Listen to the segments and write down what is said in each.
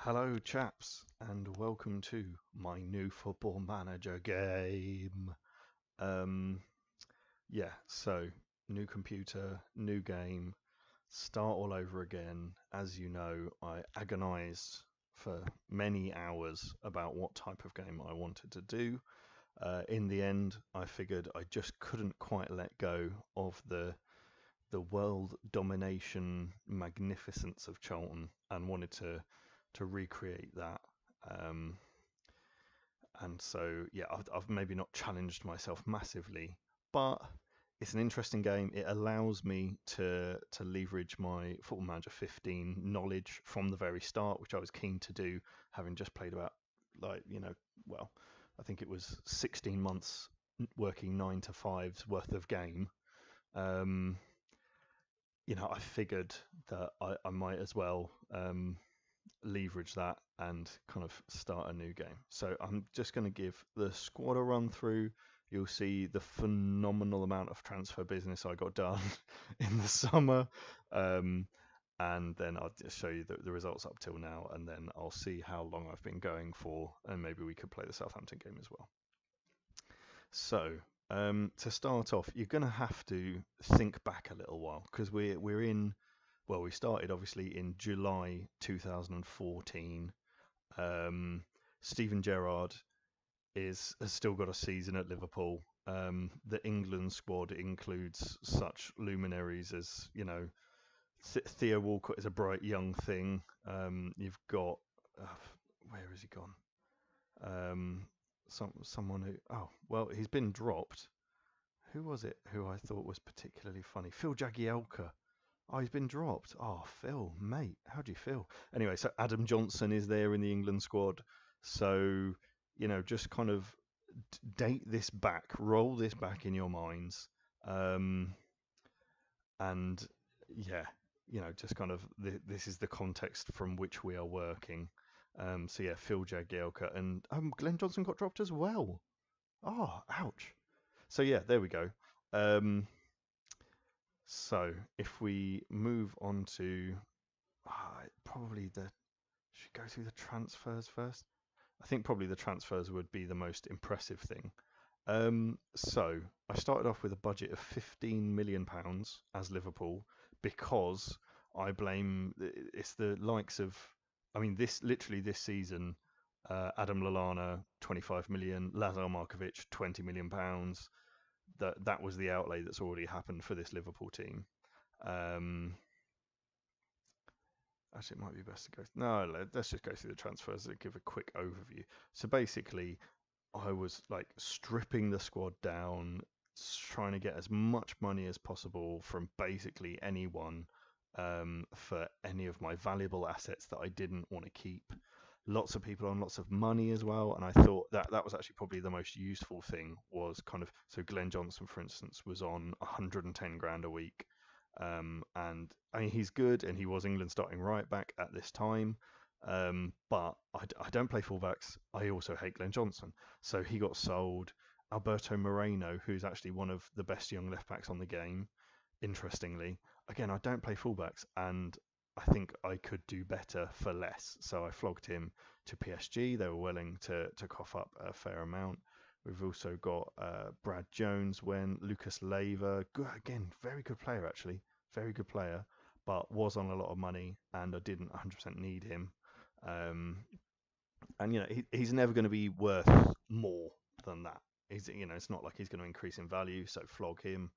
Hello, chaps, and welcome to my new Football Manager game. Um, so new computer, new game, start all over again. As you know, I agonized for many hours about what type of game I wanted to do. In the end, I figured I just couldn't quite let go of the world domination magnificence of Charlton and wanted to recreate that. Um, and so, yeah, I've maybe not challenged myself massively, but it's an interesting game. It allows me to leverage my Football Manager 15 knowledge from the very start, which I was keen to do, having just played about well, I think it was 16 months working 9 to 5s worth of game. Um, I figured that I might as well leverage that and kind of start a new game. So I'm just going to give the squad a run through. You'll see the phenomenal amount of transfer business I got done in the summer. Um, and then I'll just show you the results up till now, and then I'll see how long I've been going for, and maybe we could play the Southampton game as well. So, to start off, you're going to have to think back a little while because we're in. Well, we started obviously in July 2014. Steven Gerrard has still got a season at Liverpool. The England squad includes such luminaries as Theo Walcott is a bright young thing. You've got where has he gone? Someone who he's been dropped. Who was it who I thought was particularly funny? Phil Jagielka. Oh, he's been dropped. Oh, Phil, mate, how do you feel? Anyway, so Adam Johnson is there in the England squad. So, just kind of date this back, roll this back in your minds. And yeah, just kind of this is the context from which we are working. So yeah, Phil Jagielka and Glenn Johnson got dropped as well. Oh, ouch. So yeah, there we go. So if we move on to probably should go through the transfers first. I think probably the transfers would be the most impressive thing. So I started off with a budget of £15 million as Liverpool because I blame it's the likes of this season Adam Lallana 25 million, Lazar Markovic 20 million pounds. That was the outlay that's already happened for this Liverpool team. Actually, it might be best to go. No, let's just go through the transfers and give a quick overview. So basically, I was like stripping the squad down, trying to get as much money as possible from basically anyone for any of my valuable assets that I didn't want to keep. Lots of people on lots of money as well, and I thought that was actually probably the most useful thing was kind of so Glenn Johnson, for instance, was on 110 grand a week. And I mean, he's good, and he was England starting right back at this time. But I don't play fullbacks. I also hate Glenn Johnson. So he got sold. Alberto Moreno, who's actually one of the best young left backs on the game, interestingly. Again, I don't play fullbacks, and I think I could do better for less. So I flogged him to PSG. They were willing to cough up a fair amount. We've also got Brad Jones when Lucas Leiva, again, very good player actually, very good player, but was on a lot of money and I didn't 100% need him. And he's never going to be worth more than that. It's not like he's going to increase in value, so flog him.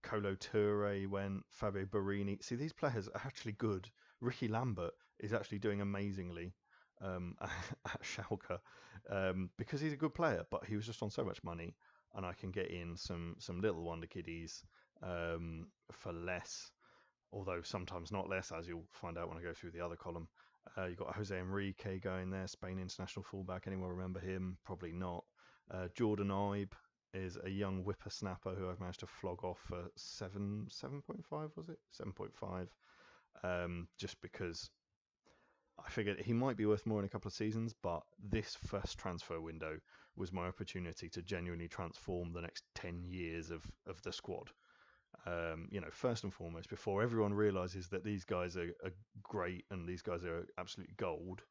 Colo Toure went, Fabio Barini. See, these players are actually good. Ricky Lambert is actually doing amazingly at Schalke because he's a good player, but he was just on so much money, and I can get in some little wonder kiddies for less, although sometimes not less, as you'll find out when I go through the other column. You've got Jose Enrique going there, Spain international fullback. Anyone remember him? Probably not. Jordan Ibe is a young whippersnapper who I've managed to flog off for 7.5, was it? 7.5. Just because I figured he might be worth more in a couple of seasons, but this first transfer window was my opportunity to genuinely transform the next 10 years of the squad. First and foremost, before everyone realizes that these guys are great and these guys are absolute gold,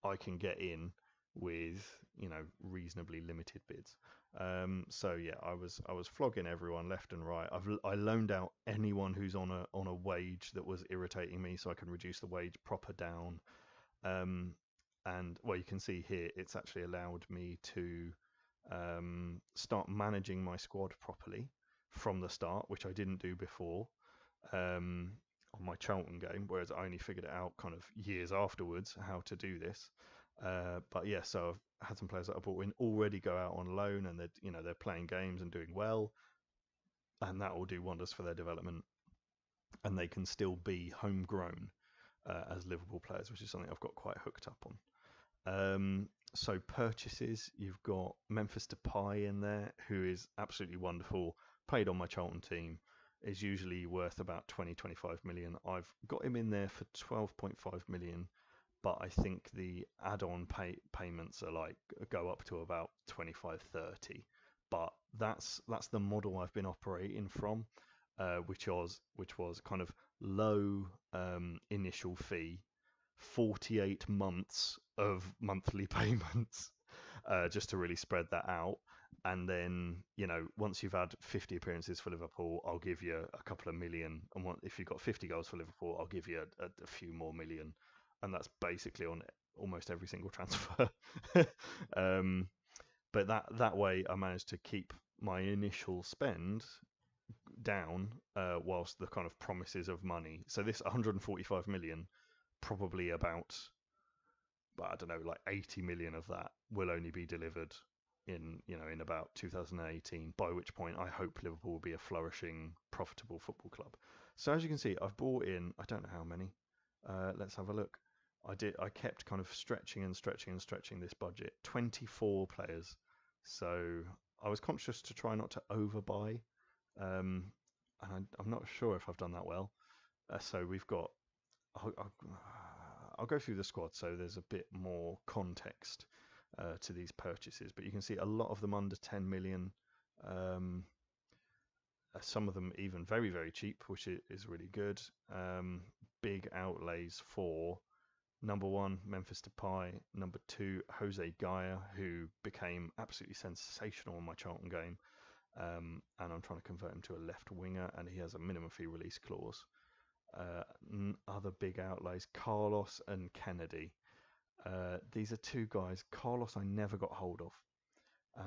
I can get in with, you know, reasonably limited bids. So yeah, I was flogging everyone left and right. I loaned out anyone who's on a wage that was irritating me, so I can reduce the wage proper down. And well, you can see here it's actually allowed me to start managing my squad properly from the start, which I didn't do before on my Charlton game, whereas I only figured it out kind of years afterwards how to do this. But yeah, so I've had some players that I brought in already go out on loan, and they're playing games and doing well, and that will do wonders for their development, and they can still be homegrown as Liverpool players, which is something I've got quite hooked up on. So purchases, you've got Memphis Depay in there, who is absolutely wonderful. Played on my Charlton team, is usually worth about 20-25 million. I've got him in there for 12.5 million, but I think the add-on payments are like go up to about 25-30. But that's the model I've been operating from, which was kind of low initial fee, 48 months of monthly payments, just to really spread that out. And then, once you've had 50 appearances for Liverpool, I'll give you a couple of million. And if you've got 50 goals for Liverpool, I'll give you a few more million. And that's basically on almost every single transfer. But that way, I managed to keep my initial spend down, whilst the kind of promises of money. So this 145 million, probably about, I don't know, like 80 million of that will only be delivered in about 2018, by which point I hope Liverpool will be a flourishing, profitable football club. So as you can see, I've brought in, I don't know how many. Let's have a look. I kept kind of stretching this budget. 24 players. So I was conscious to try not to overbuy, and I'm not sure if I've done that well. So we've got. I'll go through the squad so there's a bit more context to these purchases, but you can see a lot of them under 10 million, some of them even very, very cheap, which is really good. Big outlays for number 1, Memphis Depay, number 2, Jose Gaya, who became absolutely sensational in my Charlton game, and I'm trying to convert him to a left winger, and he has a minimum fee release clause. Other big outlays, Carlos and Kennedy. These are two guys. Carlos I never got hold of,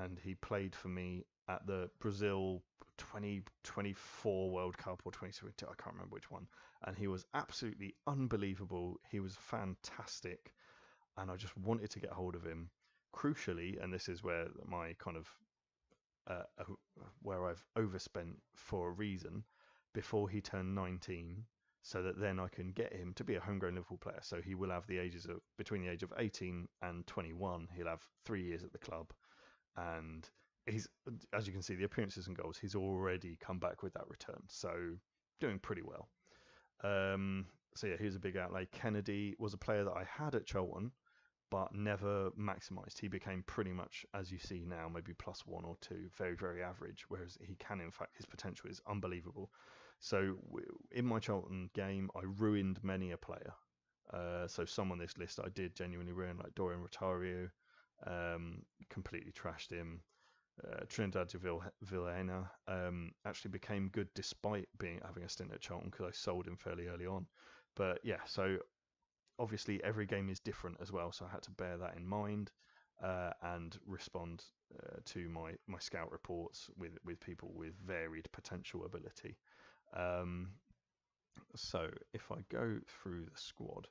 and he played for me at the Brazil 2024 World Cup or 2022, I can't remember which one, and he was absolutely unbelievable. He was fantastic, and I just wanted to get hold of him. Crucially, and this is where my kind of where I've overspent for a reason, before he turned 19, so that then I can get him to be a homegrown Liverpool player. So he will have between the age of 18 and 21. He'll have 3 years at the club, and he's, as you can see, the appearances and goals, he's already come back with that return. So doing pretty well. So yeah, here's a big outlay. Kennedy was a player that I had at Charlton, but never maximised. He became pretty much, as you see now, maybe +1 or 2, very, very average, whereas he can, in fact, his potential is unbelievable. So in my Charlton game, I ruined many a player. So some on this list I did genuinely ruin, like Dorian Rotario, completely trashed him. Trinidad de Vilhena actually became good despite having a stint at Charlton, because I sold him fairly early on. But yeah, so obviously every game is different as well, so I had to bear that in mind, and respond to my scout reports with people with varied potential ability. So if I go through the squad,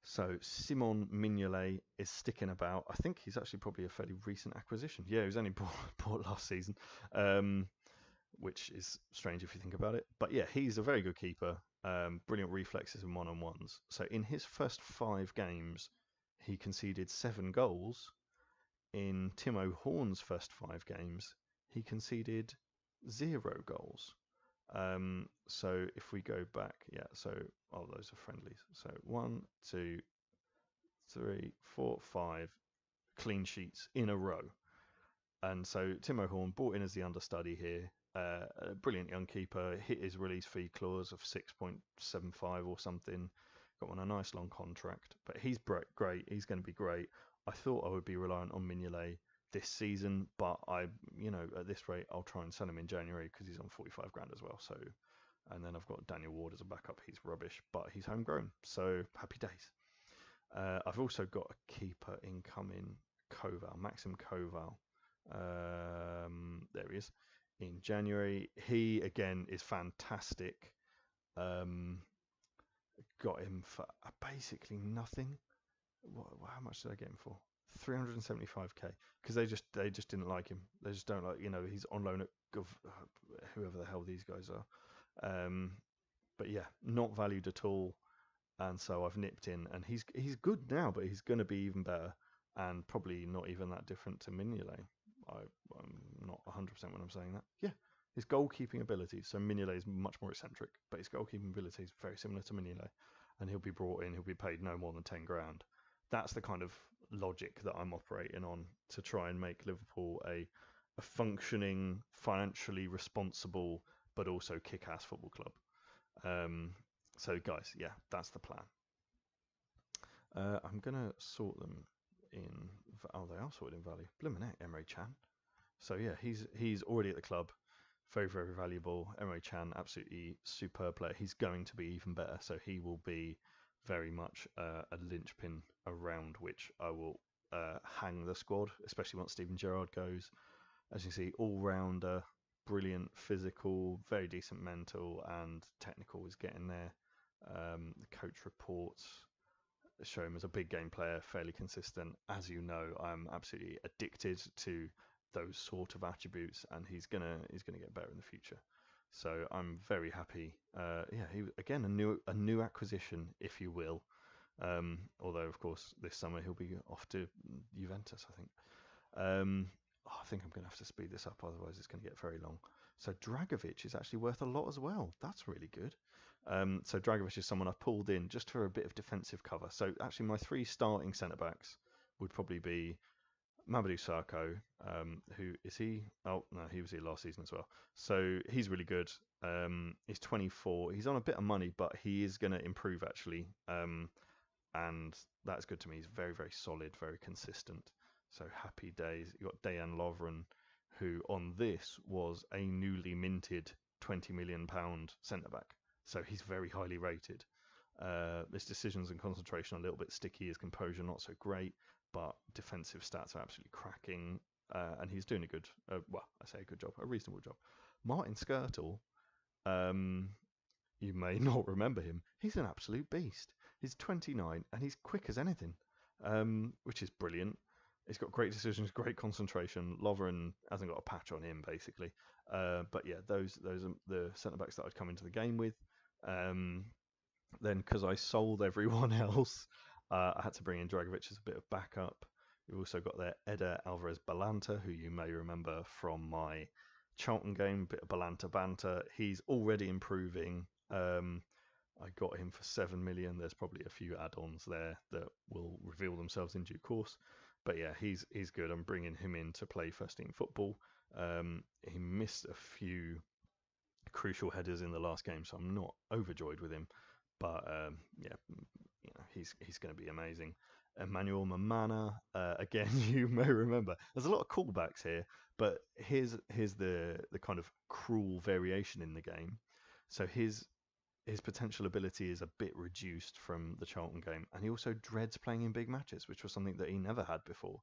so Simon Mignolet is sticking about. I think he's actually probably a fairly recent acquisition. Yeah, he was only bought last season, which is strange if you think about it. But yeah, he's a very good keeper. Brilliant reflexes and one-on-ones. So in his first 5 games, he conceded 7 goals. In Timo Horn's first 5 games, he conceded 0 goals. So if we go back, those are friendlies. So 1, 2, 3, 4, 5 clean sheets in a row. And so Timo Horn, brought in as the understudy here, a brilliant young keeper, hit his release fee clause of 6.75 or something. got him on a nice long contract. But he's great. He's going to be great. I thought I would be reliant on Mignolet this season, but at this rate, I'll try and sell him in January because he's on 45 grand as well. So, and then I've got Daniel Ward as a backup. He's rubbish, but he's homegrown. So happy days. I've also got a keeper incoming, Koval, Maxim Koval. There he is. In January, he again is fantastic. Got him for basically nothing. How much did I get him for? 375k, because they just didn't like him. They just don't like, he's on loan at whoever the hell these guys are. But yeah, not valued at all. And so I've nipped in, and he's good now, but he's going to be even better, and probably not even that different to Mignolet. I'm not 100% when I'm saying that. Yeah, his goalkeeping ability. So Mignolet is much more eccentric, but his goalkeeping ability is very similar to Mignolet, and he'll be brought in. He'll be paid no more than 10 grand. That's the kind of logic that I'm operating on to try and make Liverpool a functioning, financially responsible, but also kick-ass football club. So guys, yeah, that's the plan. I'm gonna sort them in. Oh, they are sorted in value. Blimmin' heck, Emre Can. So yeah, he's already at the club. Very, very valuable. Emre Can, absolutely superb player. He's going to be even better. So he will be very much a linchpin around which I will hang the squad, especially once Steven Gerrard goes. As you see, all-rounder, brilliant physical, very decent mental, and technical is getting there. The coach reports show him as a big game player, fairly consistent. As you know, I'm absolutely addicted to those sort of attributes, and he's gonna get better in the future. So I'm very happy. He again a new acquisition, if you will. Although of course this summer he'll be off to Juventus, I think. I think I'm going to have to speed this up, otherwise it's going to get very long. So Dragovic is actually worth a lot as well. That's really good. So Dragovic is someone I've pulled in just for a bit of defensive cover. So actually my 3 starting centre-backs would probably be Mamadou Sakho, who is he? Oh, no, he was here last season as well. So he's really good. He's 24. He's on a bit of money, but he is going to improve actually. And that's good to me. He's very, very solid, very consistent. So happy days. You got Dejan Lovren, who on this was a newly minted £20 million centre back. So he's very highly rated. His decisions and concentration are a little bit sticky. His composure not so great, but defensive stats are absolutely cracking. And he's doing a good, a good job, a reasonable job. Martin Skirtle, you may not remember him. He's an absolute beast. He's 29 and he's quick as anything, which is brilliant. He's got great decisions, great concentration. Lovren hasn't got a patch on him, basically. But yeah, those are the centre-backs that I'd come into the game with. Then, because I sold everyone else, I had to bring in Dragovic as a bit of backup. We've also got there Eder Alvarez-Balanta, who you may remember from my Charlton game, bit of Balanta banter. He's already improving. I got him for 7 million. There's probably a few add-ons there that will reveal themselves in due course. But yeah, he's good. I'm bringing him in to play first team football. He missed a few crucial headers in the last game, so I'm not overjoyed with him. But he's going to be amazing. Emmanuel Mamana, again, you may remember. There's a lot of callbacks here, but here's the kind of cruel variation in the game. So his potential ability is a bit reduced from the Charlton game, and he also dreads playing in big matches, which was something that he never had before.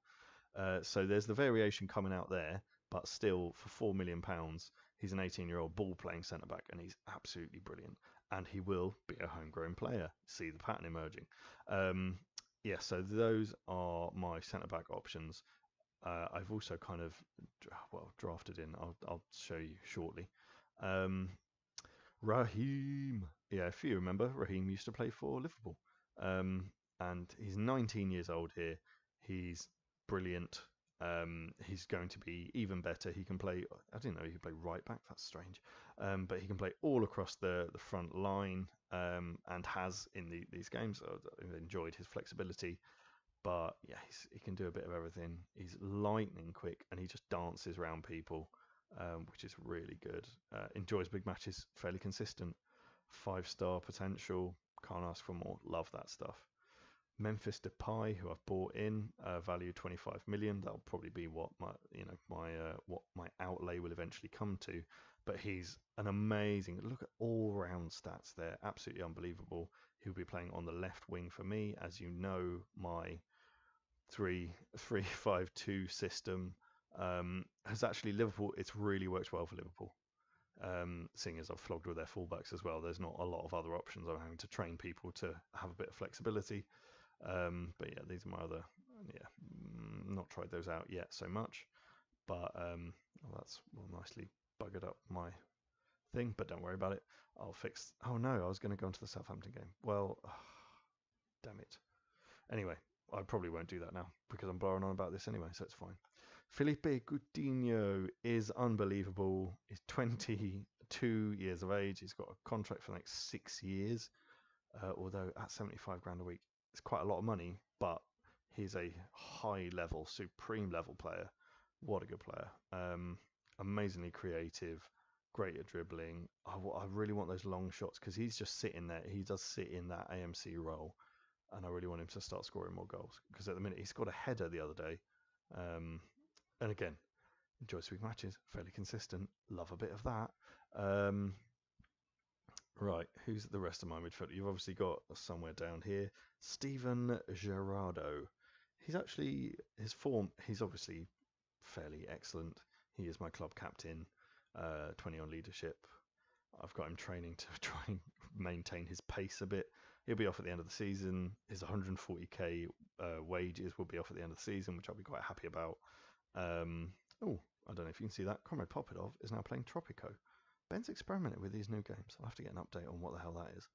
So there's the variation coming out there, but still, for £4 million, he's an 18-year-old ball-playing centre-back, and he's absolutely brilliant. And he will be a homegrown player. See the pattern emerging. So those are my centre-back options. I've also kind of, drafted in. I'll show you shortly. Raheem. Yeah, if you remember, Raheem used to play for Liverpool. And he's 19 years old here. He's brilliant. He's going to be even better. He can play, I didn't know he could play right back. That's strange. But he can play all across the front line, and has in these games. I've enjoyed his flexibility. But yeah, he can do a bit of everything. He's lightning quick, and he just dances around people, which is really good. Enjoys big matches, fairly consistent. 5-star potential, Can't ask for more. Love that stuff. Memphis Depay, who I've bought in, value 25 million. That'll probably be what my outlay will eventually come to. But he's an amazing. Look at all-round stats there, absolutely unbelievable. He'll be playing on the left wing for me, as you know. My 3-5-2 system has actually Liverpool. It's really worked well for Liverpool. Seeing as I've flogged with their fullbacks as well, there's not a lot of other options. I'm having to train people to have a bit of flexibility. But yeah, these are my other, not tried those out yet so much, but that's nicely buggered up my thing, but don't worry about it. I'll fix. Oh no, I was going to go into the Southampton game. Well, damn it. Anyway, I probably won't do that now because I'm blowing on about this anyway, so it's fine. Felipe Coutinho is unbelievable. He's 22 years of age. He's got a contract for the next 6 years, although at 75 grand a week, it's quite a lot of money, but he's a high level, supreme level player. What a good player. Amazingly creative, great at dribbling. I really want those long shots because he's just sitting there. He does sit in that AMC role, and I really want him to start scoring more goals because at the minute he scored a header the other day. And again, enjoy sweet matches, fairly consistent. Love a bit of that. Right, who's the rest of my midfield? You've obviously got somewhere down here, Steven Gerrardo. He's actually, his form, he's obviously fairly excellent. He is my club captain, 20 on leadership. I've got him training to try and maintain his pace a bit. He'll be off at the end of the season. His 140k wages will be off at the end of the season, which I'll be quite happy about. Oh, I don't know if you can see that. Comrade Popidov is now playing Tropico. Ben's experimenting with these new games. I'll have to get an update on what the hell that is.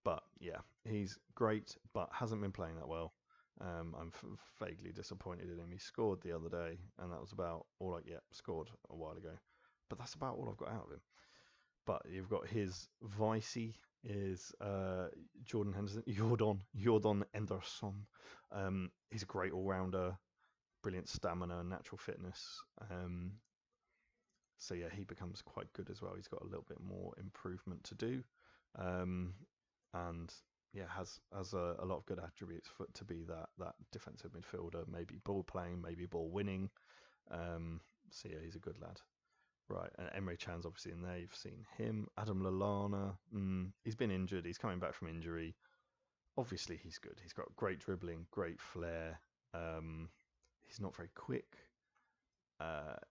But yeah, he's great, but hasn't been playing that well. I'm vaguely disappointed in him. He scored the other day, and that was about all scored a while ago. But that's about all I've got out of him. But you've got his vicey is Jordan Henderson. He's a great all-rounder, brilliant stamina, natural fitness. So yeah, he becomes quite good as well. He's got a little bit more improvement to do, and yeah, has a lot of good attributes to be that defensive midfielder. Maybe ball playing, maybe ball winning. So yeah, he's a good lad. Right, and Emre Can's obviously in there. You've seen him. Adam Lallana. He's been injured. He's coming back from injury. Obviously, he's good. He's got great dribbling, great flair. He's not very quick.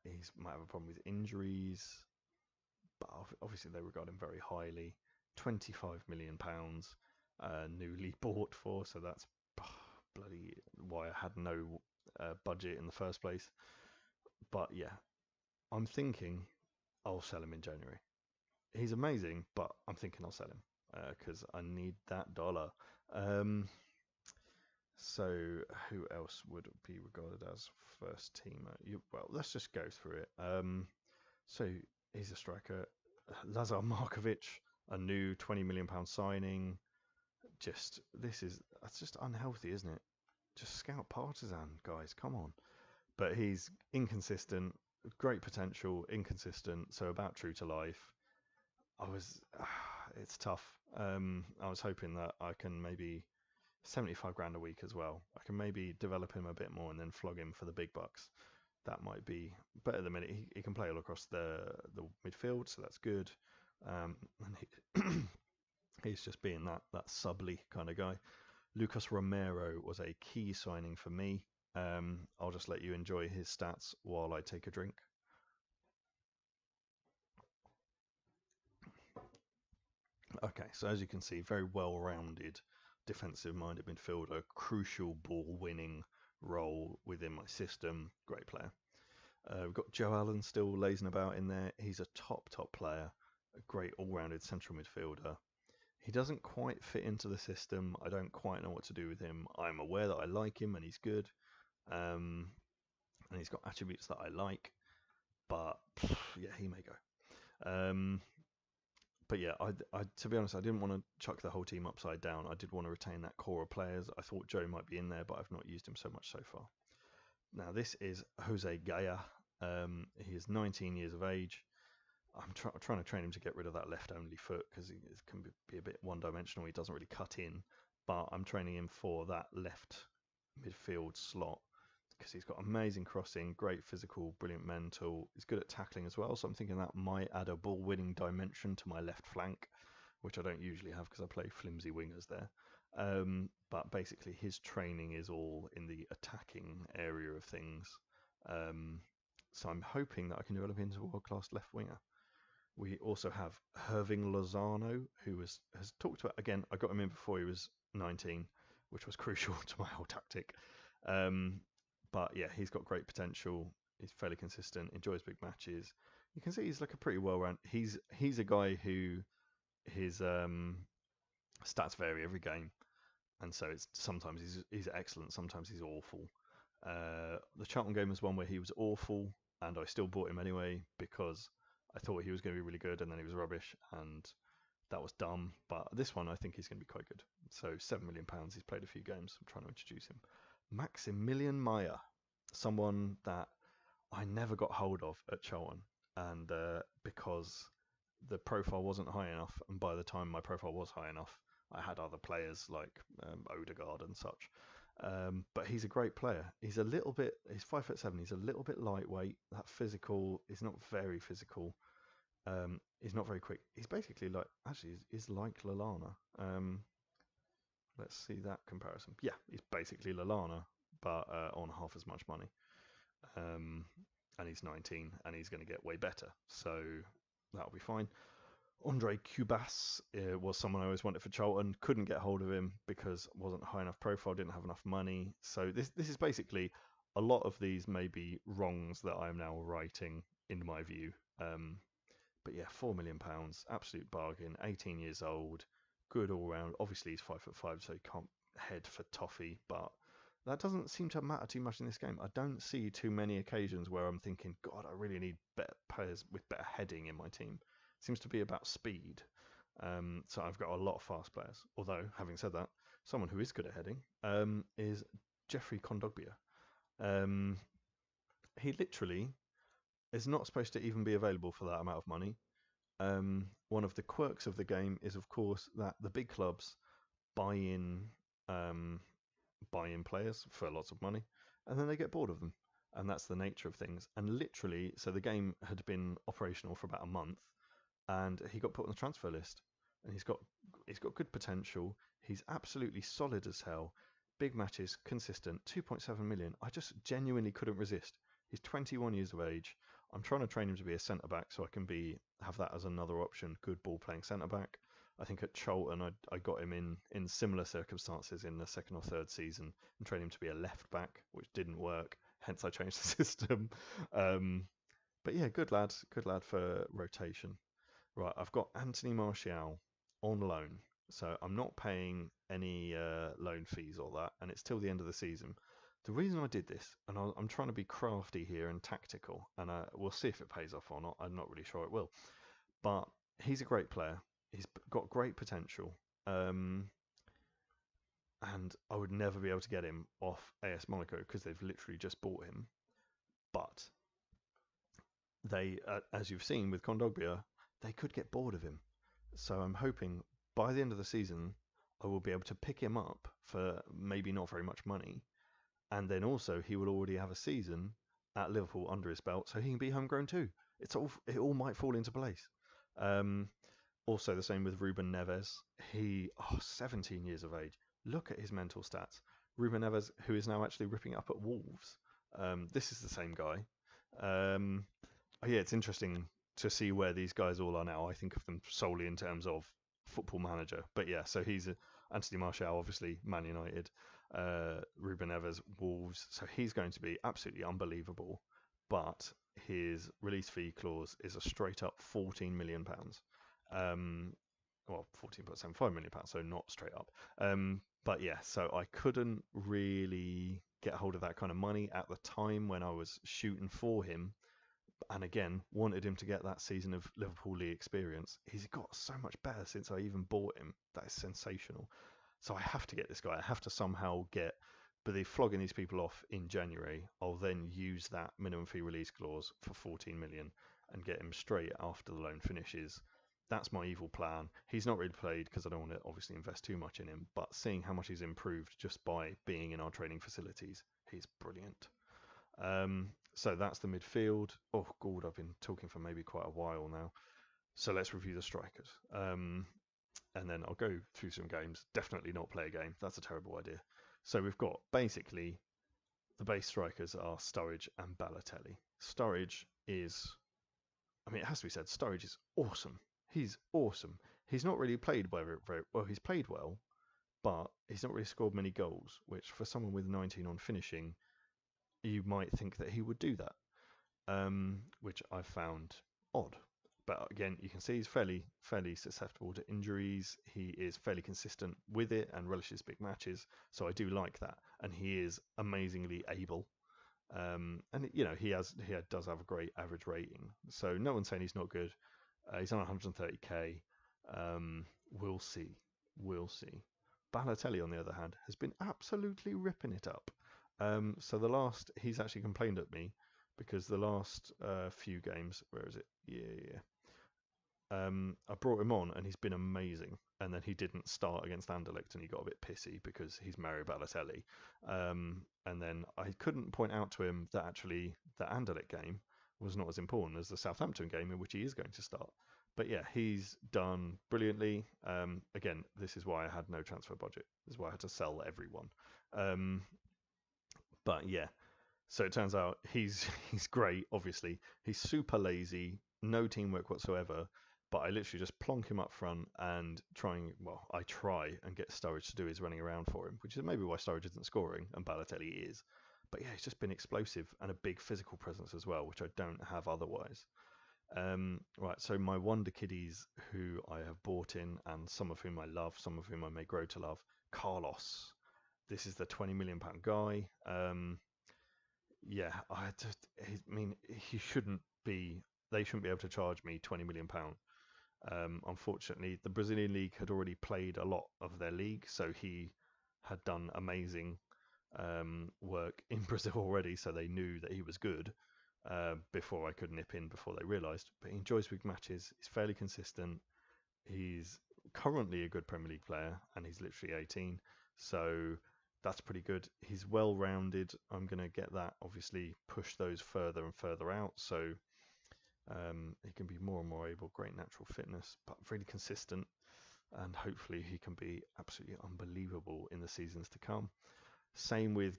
He might have a problem with injuries, but obviously they regard him very highly. £25 million, newly bought for, so that's bloody why I had no budget in the first place. But yeah, I'm thinking I'll sell him in January. He's amazing, but I'm thinking I'll sell him because I need that dollar. So who else would be regarded as first teamer? Well, let's just go through it. So he's a striker. Lazar Markovic, a new £20 million signing. That's just unhealthy, isn't it? Just scout Partizan, guys. Come on. But he's inconsistent. Great potential, inconsistent. So about true to life. It's tough. I was hoping that I can maybe 75 grand a week as well. I can maybe develop him a bit more and then flog him for the big bucks. That might be, but at the minute he can play all across the midfield, so that's good. And he's just being that subly kind of guy. Lucas Romero was a key signing for me. I'll just let you enjoy his stats while I take a drink. Okay, so as you can see, very well-rounded defensive-minded midfielder, crucial ball-winning role within my system. Great player. We've got Joe Allen still lazing about in there. He's a top player, a great all-rounded central midfielder. He doesn't quite fit into the system. I don't quite know what to do with him. I'm aware that I like him and he's good. And he's got attributes that I like. But yeah, he may go. But yeah, I to be honest, I didn't want to chuck the whole team upside down. I did want to retain that core of players. I thought Joe might be in there, but I've not used him so much so far. Now this is Jose Gaya. He is 19 years of age. I'm trying to train him to get rid of that left-only foot because he can be a bit one-dimensional. He doesn't really cut in, but I'm training him for that left midfield slot because he's got amazing crossing, great physical, brilliant mental. He's good at tackling as well, so I'm thinking that might add a ball-winning dimension to my left flank, which I don't usually have because I play flimsy wingers there. But basically, his training is all in the attacking area of things. So I'm hoping that I can develop into a world-class left winger. We also have Irving Lozano, who has talked about, again, I got him in before he was 19, which was crucial to my whole tactic. But yeah, he's got great potential. He's fairly consistent, enjoys big matches. You can see he's like a pretty well-rounded. He's a guy who his stats vary every game, and so it's sometimes he's excellent, sometimes he's awful. The Charlton game was one where he was awful, and I still bought him anyway because I thought he was going to be really good, and then he was rubbish, and that was dumb. But this one, I think he's going to be quite good. So £7 million. He's played a few games. I'm trying to introduce him. Maximilian Meyer, someone that I never got hold of at Charlton, and because the profile wasn't high enough, and by the time my profile was high enough, I had other players like Odegaard and such. But he's a great player. He's 5'7". He's a little bit lightweight. That physical, he's not very physical. He's not very quick. He's basically like, actually, he's like Lallana. Let's see that comparison. Yeah, he's basically Lallana, but on half as much money. And he's 19, and he's going to get way better. So that'll be fine. Andre Cubas was someone I always wanted for Charlton. Couldn't get hold of him because wasn't high enough profile, didn't have enough money. So this is basically, a lot of these may be wrongs that I'm now righting in my view. But yeah, £4 million, absolute bargain. 18 years old, good all round. Obviously he's 5'5", so he can't head for toffee, but that doesn't seem to matter too much in this game. I don't see too many occasions where I'm thinking, God, I really need better players with better heading in my team. It seems to be about speed. So I've got a lot of fast players. Although, having said that, someone who is good at heading is Jeffrey Kondogbia. He literally is not supposed to even be available for that amount of money. One of the quirks of the game is, of course, that the big clubs buy in players for lots of money, and then they get bored of them. And that's the nature of things. And literally, so the game had been operational for about a month, and he got put on the transfer list. And he's got good potential. He's absolutely solid as hell. Big matches, consistent, 2.7 million. I just genuinely couldn't resist. He's 21 years of age. I'm trying to train him to be a centre back so I can have that as another option. Good ball playing centre back. I think at Charlton I got him in similar circumstances in the second or third season and trained him to be a left back, which didn't work. Hence I changed the system. But yeah, good lad for rotation. Right, I've got Anthony Martial on loan, so I'm not paying any loan fees or that, and it's till the end of the season. The reason I did this, and I'm trying to be crafty here and tactical, and we'll see if it pays off or not. I'm not really sure it will, but he's a great player. He's got great potential, and I would never be able to get him off AS Monaco because they've literally just bought him. But they, as you've seen with Kondogbia, they could get bored of him. So I'm hoping by the end of the season, I will be able to pick him up for maybe not very much money. And then also he will already have a season at Liverpool under his belt, so he can be homegrown too. It all might fall into place. Also the same with Ruben Neves. 17 years of age. Look at his mental stats. Ruben Neves, who is now actually ripping up at Wolves. This is the same guy. Yeah, it's interesting to see where these guys all are now. I think of them solely in terms of Football Manager. But yeah, so he's Anthony Martial, obviously, Man United. Ruben Neves, Wolves. So he's going to be absolutely unbelievable. But his release fee clause is a straight up £14 million. Well, £14.75 million, so not straight up. But yeah, so I couldn't really get hold of that kind of money at the time when I was shooting for him. And again, wanted him to get that season of Liverpool League experience. He's got so much better since I even bought him. That is sensational. So I have to get this guy. I have to somehow get, but they're flogging these people off in January. I'll then use that minimum fee release clause for 14 million. and get him straight after the loan finishes. That's my evil plan. He's not really played because I don't want to obviously invest too much in him, but seeing how much he's improved just by being in our training facilities, he's brilliant. So that's the midfield. Oh, God, I've been talking for maybe quite a while now. So let's review the strikers. And then I'll go through some games. Definitely not play a game. That's a terrible idea. So we've got basically the base strikers are Sturridge and Balotelli. Sturridge is, I mean, it has to be said, Sturridge is awesome. He's awesome. He's not really played very well. He's played well, but he's not really scored many goals, which for someone with 19 on finishing, you might think that he would do that, which I found odd. But again, you can see he's fairly susceptible to injuries. He is fairly consistent with it and relishes big matches. So I do like that, and he is amazingly able. And you know, he does have a great average rating. So no one's saying he's not good. He's on 130k. We'll see. Balotelli, on the other hand, has been absolutely ripping it up. So he's actually complained at me because the last few games, where is it? Yeah. I brought him on and he's been amazing. And then he didn't start against Anderlecht and he got a bit pissy because he's Mario Balotelli. And then I couldn't point out to him that actually the Anderlecht game was not as important as the Southampton game in which he is going to start. But yeah, he's done brilliantly. Again, this is why I had no transfer budget. This is why I had to sell everyone. But yeah, so it turns out he's great. Obviously, he's super lazy, no teamwork whatsoever. But I literally just plonk him up front and I try and get Sturridge to do his running around for him, which is maybe why Sturridge isn't scoring and Balotelli is. But yeah, he's just been explosive and a big physical presence as well, which I don't have otherwise. Right, so my wonder kiddies who I have bought in, and some of whom I love, some of whom I may grow to love. Carlos, this is the £20 million guy. Yeah, I mean, he shouldn't be. They shouldn't be able to charge me £20 million. Unfortunately, the Brazilian league had already played a lot of their league, so he had done amazing work in Brazil already, so they knew that he was good before I could nip in before they realised. But he enjoys big matches. He's fairly consistent. He's currently a good Premier League player, and he's literally 18, so that's pretty good. He's well-rounded. I'm going to get that, obviously, push those further and further out, so he can be more and more able. Great natural fitness, but really consistent, and hopefully he can be absolutely unbelievable in the seasons to come. Same with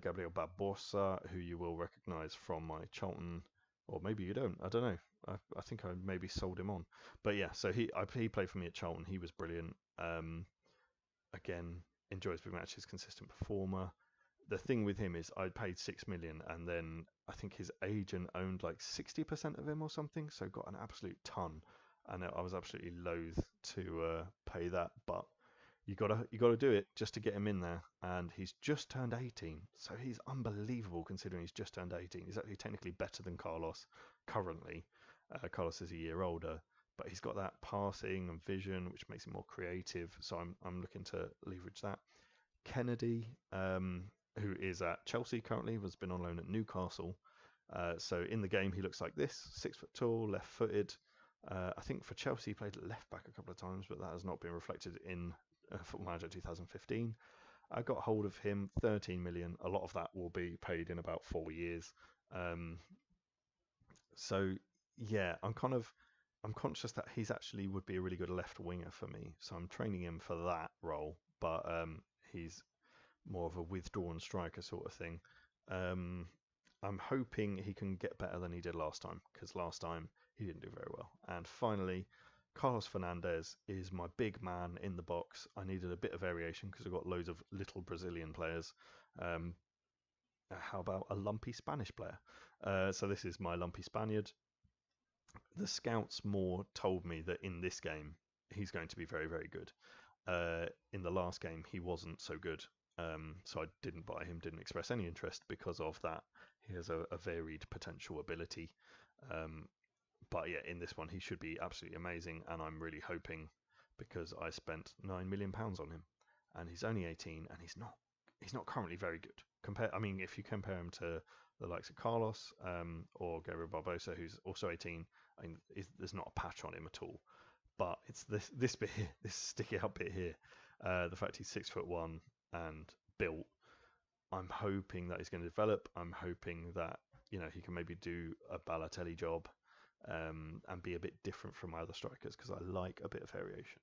Gabriel Barbosa, who you will recognise from my Charlton, or maybe you don't. I don't know. I think I maybe sold him on, but yeah. So he played for me at Charlton. He was brilliant. Again, enjoys big matches, consistent performer. The thing with him is I paid 6 million, and then I think his agent owned like 60% of him or something, so got an absolute ton. And I was absolutely loath to pay that, but you gotta do it just to get him in there. And he's just turned 18, so he's unbelievable considering he's just turned 18. He's actually technically better than Carlos currently. Carlos is a year older, but he's got that passing and vision, which makes him more creative. So I'm looking to leverage that. Kennedy, who is at Chelsea currently, has been on loan at Newcastle. So in the game, he looks like this: 6 foot tall, left-footed. I think for Chelsea, he played left back a couple of times, but that has not been reflected in Football Manager 2015. I got hold of him, 13 million. A lot of that will be paid in about 4 years. So yeah, I'm conscious that he's actually would be a really good left winger for me. So I'm training him for that role, but he's more of a withdrawn striker sort of thing. I'm hoping he can get better than he did last time, because last time he didn't do very well. And finally, Carlos Fernandez is my big man in the box. I needed a bit of variation because I've got loads of little Brazilian players. How about a lumpy Spanish player? So this is my lumpy Spaniard. The scouts more told me that in this game he's going to be very, very good. In the last game he wasn't so good, so I didn't buy him, didn't express any interest because of that. He has a varied potential ability, but yeah, in this one he should be absolutely amazing, and I'm really hoping, because I spent £9 million on him, and he's only 18, and he's not currently very good. compare. I mean, if you compare him to the likes of Carlos or Gabriel Barbosa, who's also 18, I mean, there's not a patch on him at all. But it's this bit here, this sticky out bit here, the fact he's 6'1" and built. I'm hoping that he's going to develop. I'm hoping that he can maybe do a Balotelli job and be a bit different from my other strikers because I like a bit of variation.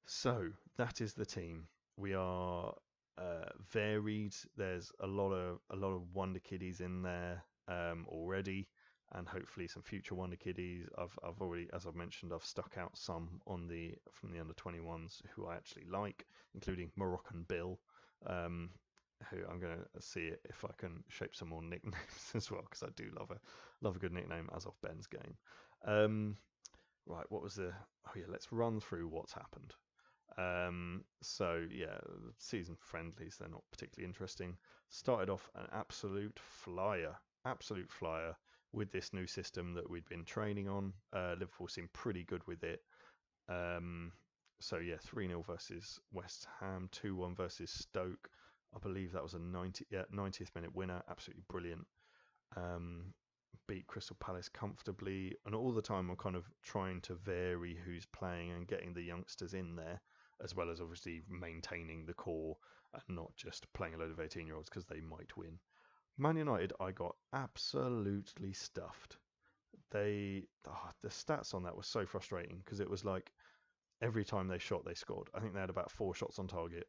So that is the team. We are varied. There's a lot of wonder kiddies in there already, and hopefully some future wonder kiddies. I've already, as I've mentioned, I've stuck out some from the under 21s who I actually like, including Moroccan Bill, who I'm going to see if I can shape some more nicknames as well, because I do love a good nickname as of Ben's game. Right, what was the? Oh yeah, let's run through what's happened. So yeah, season friendlies, they're not particularly interesting. Started off an absolute flyer with this new system that we'd been training on. Liverpool seemed pretty good with it. So yeah, 3-0 versus West Ham, 2-1 versus Stoke. I believe that was a 90th minute winner. Absolutely brilliant. Beat Crystal Palace comfortably, and all the time I'm kind of trying to vary who's playing and getting the youngsters in there, as well as obviously maintaining the core and not just playing a load of 18-year-olds because they might win. Man United, I got absolutely stuffed. The stats on that were so frustrating because it was like every time they shot, they scored. I think they had about 4 shots on target.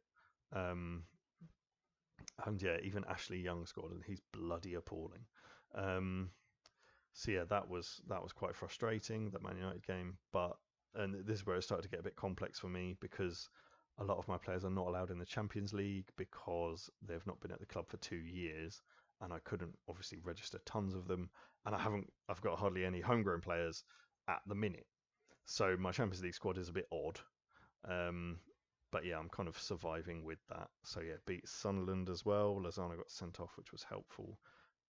And yeah, even Ashley Young scored, and he's bloody appalling. So yeah, that was quite frustrating, that Man United game. And this is where it started to get a bit complex for me because a lot of my players are not allowed in the Champions League because they've not been at the club for 2 years, and I couldn't obviously register tons of them, and I've got hardly any homegrown players at the minute. So my Champions League squad is a bit odd. But yeah, I'm kind of surviving with that. So yeah, beat Sunderland as well. Lozano got sent off, which was helpful.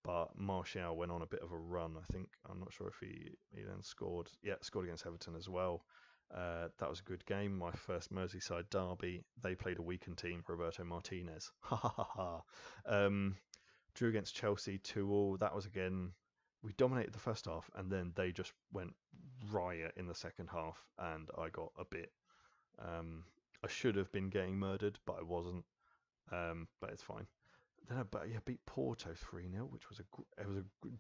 But Martial went on a bit of a run. I think I'm not sure if he then scored. Yeah, scored against Everton as well. That was a good game. My first Merseyside derby. They played a weakened team, Roberto Martinez. Ha ha ha ha. Drew against Chelsea 2-2. That was again. We dominated the first half, and then they just went riot in the second half, and I got a bit. I should have been getting murdered, but I wasn't. But it's fine. But yeah, beat Porto 3-0, which was a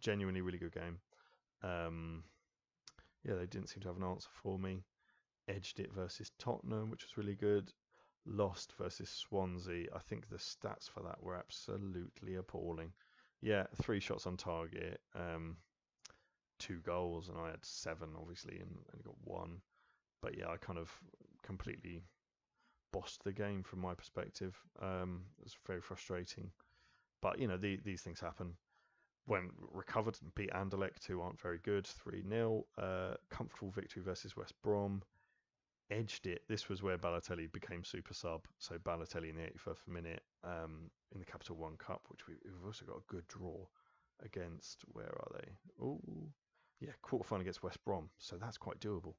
genuinely really good game. Yeah, they didn't seem to have an answer for me. Edged it versus Tottenham, which was really good. Lost versus Swansea. I think the stats for that were absolutely appalling. Yeah, 3 shots on target, 2 goals, and I had 7 obviously, and got 1. But yeah, I kind of completely bossed the game from my perspective. It was very frustrating. But these things happen. When recovered and beat Anderlecht, who aren't very good, 3-0. Comfortable victory versus West Brom. Edged it. This was where Balotelli became super sub. So Balotelli in the 81st minute in the Capital One Cup, which we've also got a good draw against. Where are they? Oh, yeah, quarterfinal against West Brom. So that's quite doable.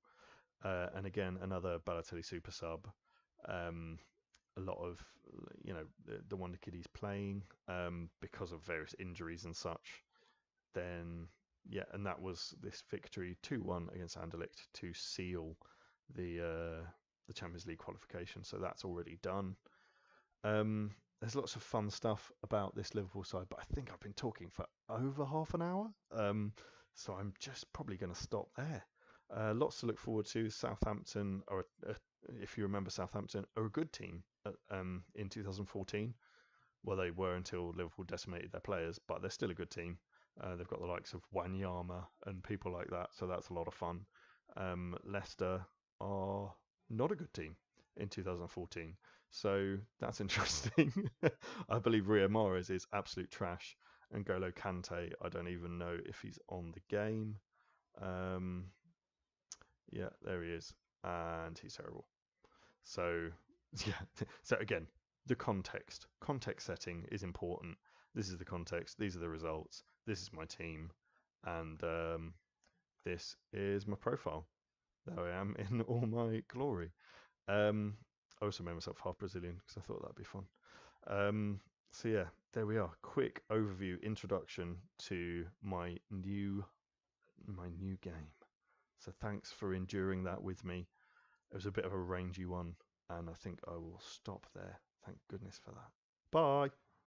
And again, another Balotelli super sub. A lot of the wonder kiddies playing because of various injuries and such. Then yeah, and that was this victory 2-1 against Anderlecht to seal the Champions League qualification. So that's already done. There's lots of fun stuff about this Liverpool side, but I think I've been talking for over half an hour. So I'm just probably going to stop there. Lots to look forward to. Southampton, or if you remember, Southampton are a good team in 2014. Well, they were until Liverpool decimated their players, but they're still a good team. They've got the likes of Wanyama and people like that, so that's a lot of fun. Leicester are not a good team in 2014, so that's interesting. I believe Riyad Mahrez is absolute trash, and Golo Kante, I don't even know if he's on the game. Yeah, there he is, and he's terrible. So yeah, so again, the context setting is important. This is the context. These are the results. This is my team, and this is my profile. There I am in all my glory. I also made myself half Brazilian because I thought that'd be fun. So yeah, there we are. Quick overview, introduction to my new game. So thanks for enduring that with me. It was a bit of a rangy one, and I think I will stop there. Thank goodness for that. Bye.